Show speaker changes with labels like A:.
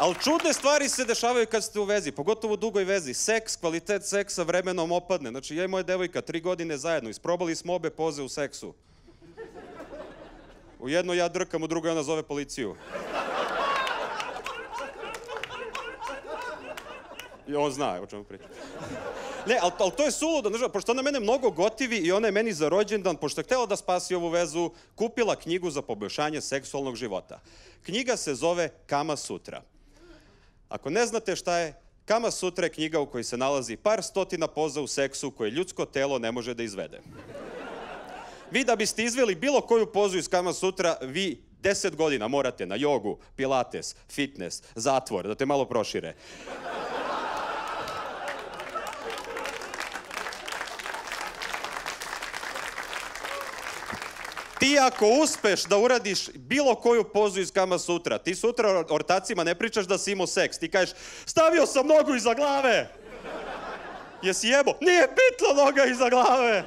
A: Ali čudne stvari se dešavaju kad ste u vezi, pogotovo u dugoj vezi. Seks, kvalitet seksa vremenom opadne. Znači, ja i moja devojka 3 godine zajedno, isprobali smo obe poze u seksu. U jedno ja drkam, u drugo ona zove policiju. I on zna o čemu pričam. Ne, ali to je suludo, znaš, pošto ona mene mnogo gotivi i ona je meni za rođendan, pošto je htjela da spasi ovu vezu, kupila knjigu za poboljšanje seksualnog života. Knjiga se zove Kama Sutra. Ako ne znate šta je, Kama Sutra je knjiga u kojoj se nalazi par stotina poza u seksu koje ljudsko telo ne može da izvede. Vi da biste izveli bilo koju pozu iz Kama Sutra, vi 10 godina morate na jogu, pilates, fitness, zatvor, da te malo prošire. Ti ako uspeš da uradiš bilo koju pozu iz Kama Sutra, ti sutra ortacima ne pričaš da si imao seks, ti kažeš stavio sam nogu iza glave. Jesi jebo? Nije bitno noga iza glave.